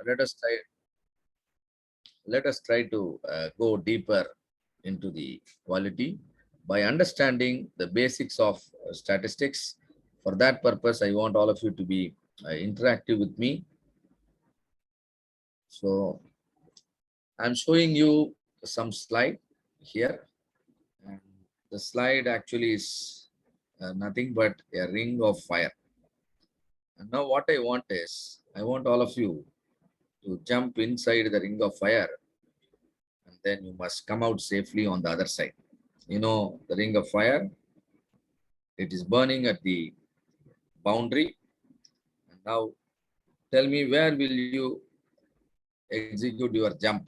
let us try. Let us try to go deeper into the quality by understanding the basics of statistics. For that purpose, I want all of you to be interactive with me. So I'm showing you some slide here, and the slide actually is nothing but a ring of fire. And now what I want is, I want all of you to jump inside the ring of fire, and then you must come out safely on the other side. You know, the ring of fire, it is burning at the boundary. And now tell me, where will you execute your jump,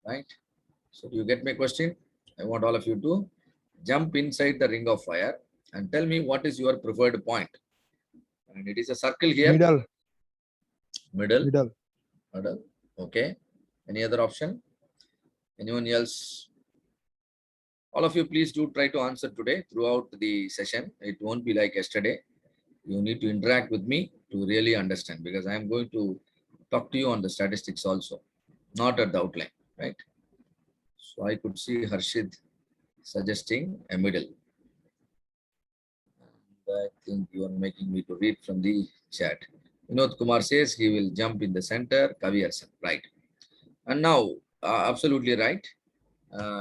right? So you get my question? I want all of you to jump inside the ring of fire and tell me what is your preferred point. And it is a circle here. Middle. Middle. Middle. Middle. Okay. Any other option? Anyone else? All of you, please do try to answer today throughout the session. It won't be like yesterday. You need to interact with me to really understand, because I am going to talk to you on the statistics also, not at the outline, right? So I could see Harshid suggesting a middle. And I think you are making me to read from the chat. Vinod Kumar says he will jump in the center. Kavi Arsan, right? And now, absolutely right.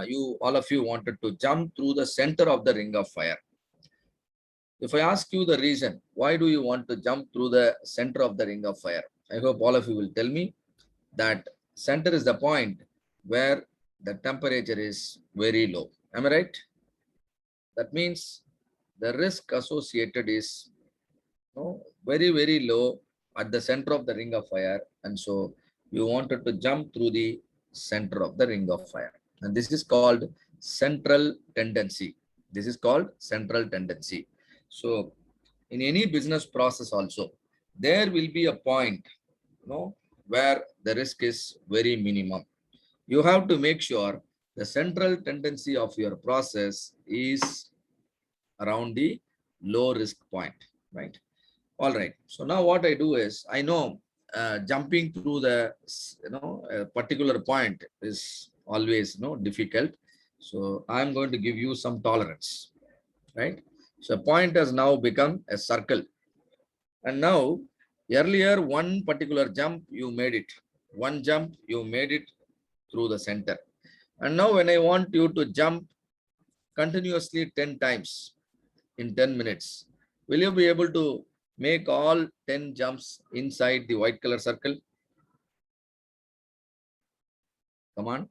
You all of you wanted to jump through the center of the ring of fire. If I ask you the reason, why do you want to jump through the center of the ring of fire? I hope all of you will tell me that center is the point where the temperature is very low. Am I right? That means the risk associated is very, very low at the center of the ring of fire. And so you wanted to jump through the center of the ring of fire. And this is called central tendency. This is called central tendency. So in any business process also, there will be a point, where the risk is very minimum. You have to make sure the central tendency of your process is around the low risk point, right? All right. So now what I do is, I know jumping through the a particular point is always difficult. So I'm going to give you some tolerance, right? So point has now become a circle. And now earlier one particular jump you made it. One jump you made it through the center. And now when I want you to jump continuously 10 times in 10 minutes, will you be able to make all 10 jumps inside the white color circle? Come on.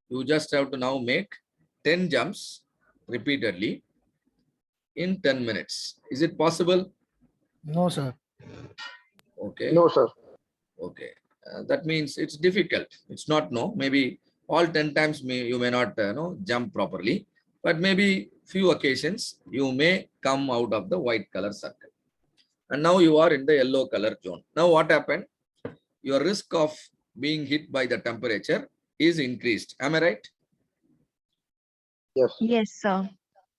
You just have to now make 10 jumps repeatedly in 10 minutes. Is it possible? No, sir. Okay. No, sir. Okay. That means it's difficult. It's not no. Maybe all 10 times you may not jump properly, but maybe few occasions you may come out of the white color circle. And now you are in the yellow color zone. Now what happened? Your risk of being hit by the temperature is increased. Am I right? Yes. Yes, sir.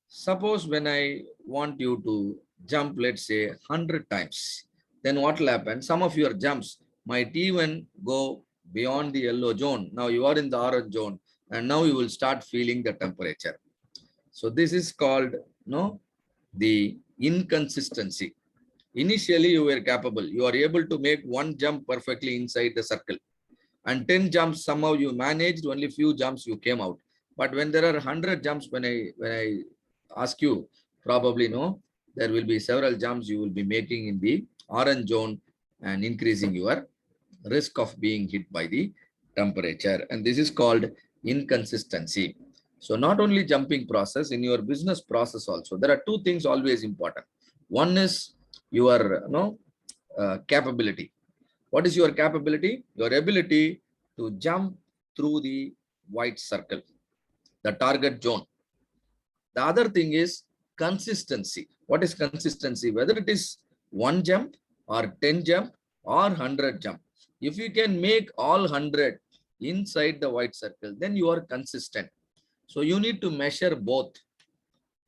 Suppose when I want you to jump, let's say 100 times, then what will happen? Some of your jumps might even go beyond the yellow zone. Now you are in the orange zone, and now you will start feeling the temperature. So this is called the inconsistency. Initially you were capable. You are able to make one jump perfectly inside the circle. And 10 jumps somehow you managed, only few jumps you came out. But when there are 100 jumps, when I ask you, probably there will be several jumps you will be making in the orange zone and increasing your risk of being hit by the temperature. And this is called inconsistency. So not only jumping process, in your business process also, there are two things always important. One is your capability. What is your capability? Your ability to jump through the white circle, the target zone. The other thing is consistency. What is consistency? Whether it is one jump or 10 jump or 100 jump. If you can make all 100 inside the white circle, then you are consistent. So you need to measure both,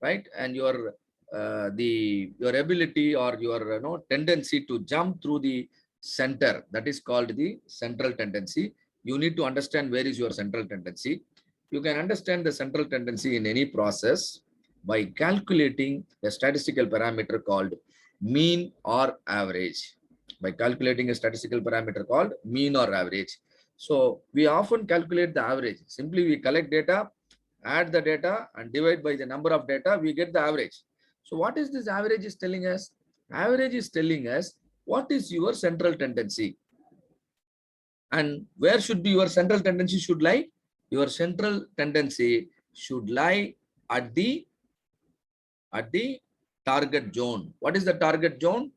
right? And your ability or your tendency to jump through the center, that is called the central tendency. You need to understand where is your central tendency. You can understand the central tendency in any process by calculating a statistical parameter called mean or average. By calculating a statistical parameter called mean or average. So we often calculate the average. Simply we collect data, add the data and divide by the number of data, we get the average. So what is this average is telling us? Average is telling us what is your central tendency and where should be your central tendency should lie. Your central tendency should lie at the target zone. What is the target zone?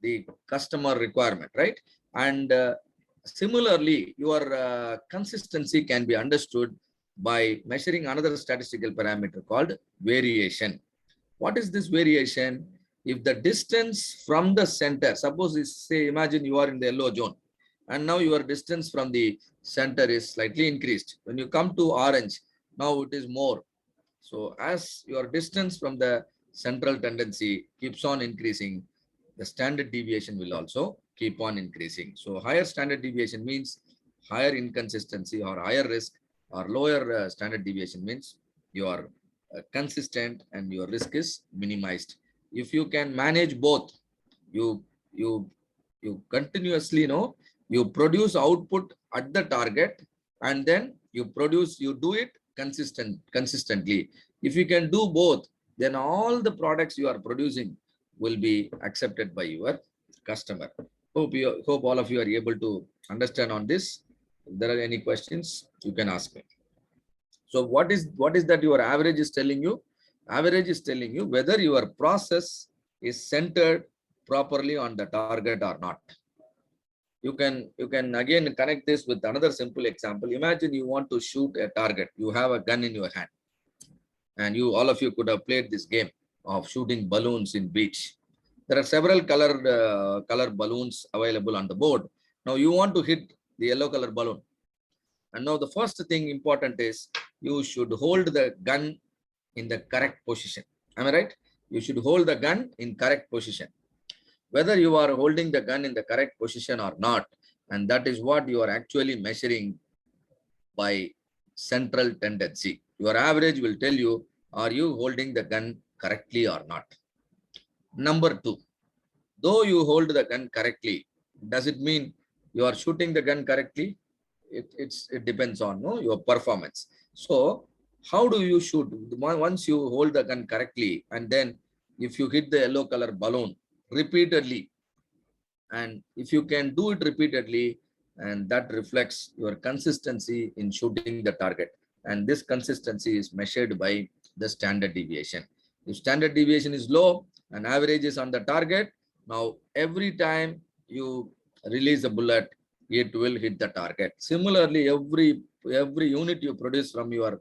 The customer requirement, right? And similarly, your consistency can be understood by measuring another statistical parameter called variation. What is this variation? If the distance from the center, suppose say, imagine you are in the yellow zone and now your distance from the center is slightly increased. When you come to orange, now it is more. So as your distance from the central tendency keeps on increasing, the standard deviation will also keep on increasing. So higher standard deviation means higher inconsistency or higher risk, or lower standard deviation means you are consistent and your risk is minimized. If you can manage both, you continuously you produce output at the target and then you do it consistently. If you can do both, then all the products you are producing will be accepted by your customer. Hope all of you are able to understand on this. If there are any questions, you can ask me. So what is that your average is telling you? Average is telling you whether your process is centered properly on the target or not. You can again connect this with another simple example. Imagine you want to shoot a target. You have a gun in your hand, and all of you could have played this game of shooting balloons in beach. There are several color balloons available on the board. Now you want to hit the yellow color balloon. And now the first thing important is you should hold the gun in the correct position. Am I right? You should hold the gun in correct position. Whether you are holding the gun in the correct position or not, and that is what you are actually measuring by central tendency. Your average will tell you, are you holding the gun correctly or not? Number two, though you hold the gun correctly, does it mean you are shooting the gun correctly? It depends on your performance. So how do you shoot? Once you hold the gun correctly, and then if you hit the yellow color balloon repeatedly, and if you can do it repeatedly, and that reflects your consistency in shooting the target, and this consistency is measured by the standard deviation. If standard deviation is low and average is on the target, now every time you release a bullet, it will hit the target. Similarly, every unit you produce from your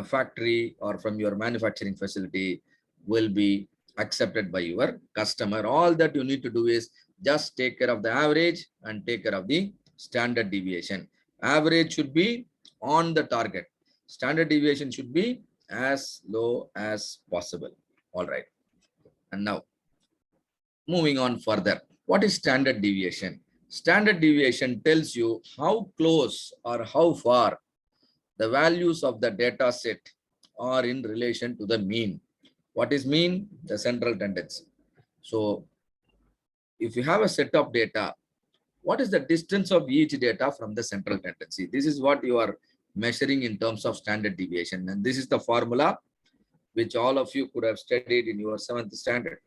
factory or from your manufacturing facility will be accepted by your customer. All that you need to do is just take care of the average and take care of the standard deviation. Average should be on the target. Standard deviation should be as low as possible. All right. And now, moving on further, what is standard deviation? Standard deviation tells you how close or how far the values of the data set are in relation to the mean. What is mean? The central tendency. So if you have a set of data, what is the distance of each data from the central tendency? This is what you are measuring in terms of standard deviation. And this is the formula which all of you could have studied in your 7th standard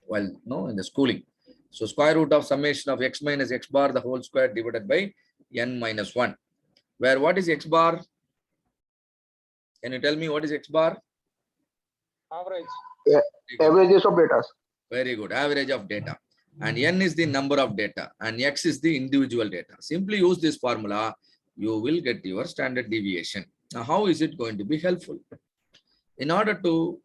while in the schooling. So square root of summation of x minus x bar the whole square divided by n minus 1. Where what is x bar? Can you tell me what is x bar? Average. Yeah, averages of data. Very good. Average of data. And n is the number of data and x is the individual data. Simply use this formula, you will get your standard deviation. Now, how is it going to be helpful? In order to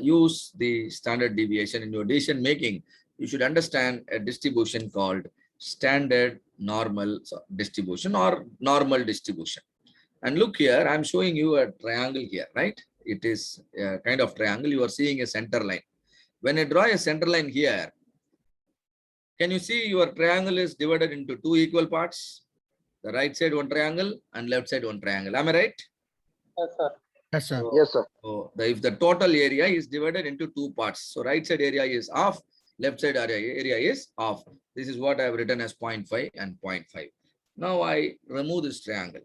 use the standard deviation in your decision making, you should understand a distribution called standard normal distribution or normal distribution. And look here, I'm showing you a triangle here, right? It is a kind of triangle. You are seeing a center line. When I draw a center line here, Can you see your triangle is divided into two equal parts? The right side one triangle and left side one triangle. Am I right? Yes, sir. Yes, sir. Yes, sir. So if the total area is divided into two parts, so right side area is half, left side area is half. This is what I have written as 0.5 and 0.5. Now I remove this triangle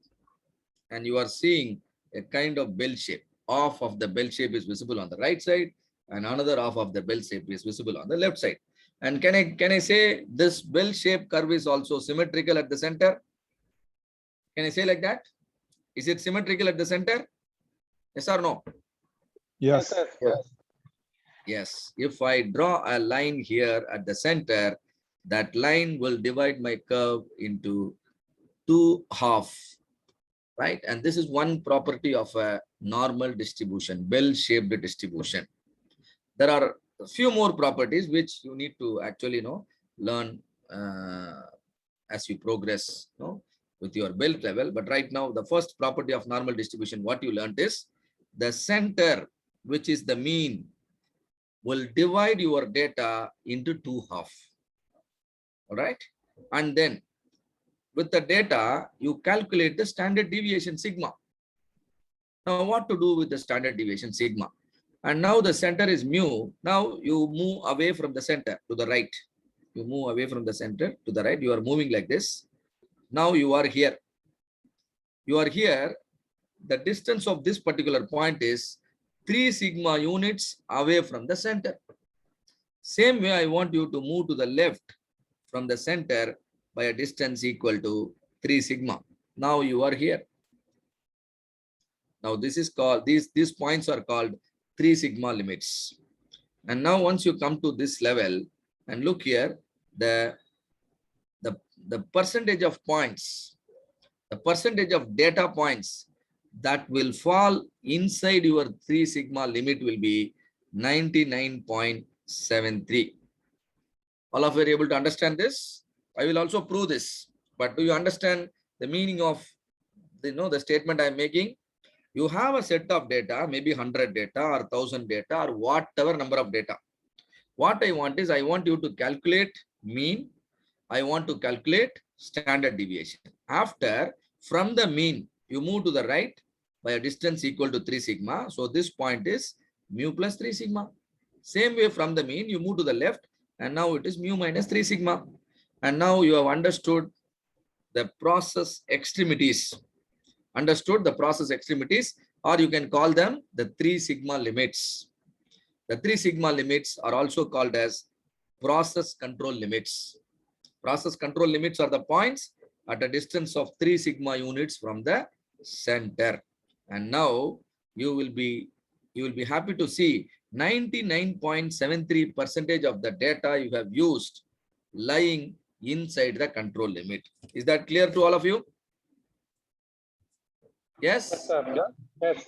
and you are seeing a kind of bell shape. Half of the bell shape is visible on the right side and another half of the bell shape is visible on the left side. And can I say this bell shaped curve is also symmetrical at the center? Can I say like that? Is it symmetrical at the center? Yes or no? Yes. Yes. Yes. If I draw a line here at the center, that line will divide my curve into two halves, right? And this is one property of a normal distribution, bell-shaped distribution. There are a few more properties which you need to actually learn as you progress with your belt level. But right now, the first property of normal distribution, what you learned is the center, which is the mean, will divide your data into two halves. All right. And then with the data, you calculate the standard deviation sigma. Now, what to do with the standard deviation sigma? And now the center is mu. Now you move away from the center to the right. You move away from the center to the right. You are moving like this. Now you are here. You are here. The distance of this particular point is 3 sigma units away from the center. Same way, I want you to move to the left from the center by a distance equal to 3 sigma. Now you are here. Now this is called, these points are called 3 sigma limits. And now once you come to this level and look here, the percentage of points, the percentage of data points that will fall inside your 3 sigma limit will be 99.73. All of you are able to understand this? I will also prove this, but do you understand the meaning of the statement I am making? You have a set of data, maybe 100 data or 1000 data or whatever number of data. What I want is I want you to calculate mean. I want to calculate standard deviation. After, from the mean, you move to the right by a distance equal to 3 sigma. So this point is mu plus 3 sigma. Same way from the mean, you move to the left and now it is mu minus 3 sigma. And now you have understood the process extremities. Understood the process extremities, or you can call them the 3 sigma limits. The 3 sigma limits are also called as process control limits. Process control limits are the points at a distance of 3 sigma units from the center. And now you will be happy to see 99.73% of the data you have used lying inside the control limit. Is that clear to all of you? Yes? Yes, sir. Yes.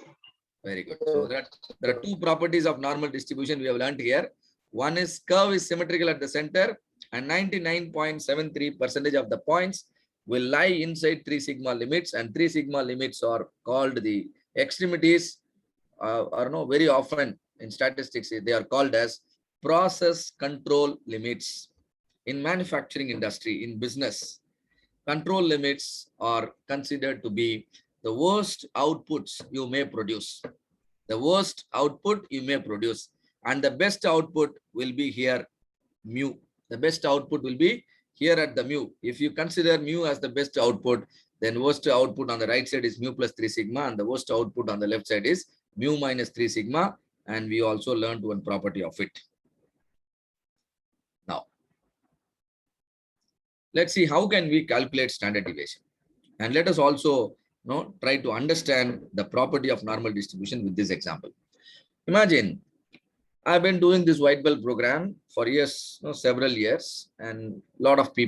Very good. So there are two properties of normal distribution we have learned here. One is curve is symmetrical at the center and 99.73% of the points will lie inside 3 sigma limits, and 3 sigma limits are called the extremities, very often in statistics, they are called as process control limits. In manufacturing industry, in business, control limits are considered to be the worst outputs you may produce. The worst output you may produce. And the best output will be here, mu. The best output will be here at the mu. If you consider mu as the best output, then worst output on the right side is mu plus 3 sigma, and the worst output on the left side is mu minus 3 sigma. And we also learned one property of it. Now, let's see how can we calculate standard deviation. And let us also try to understand the property of normal distribution with this example. Imagine I've been doing this white belt program for years, several years, and a lot of people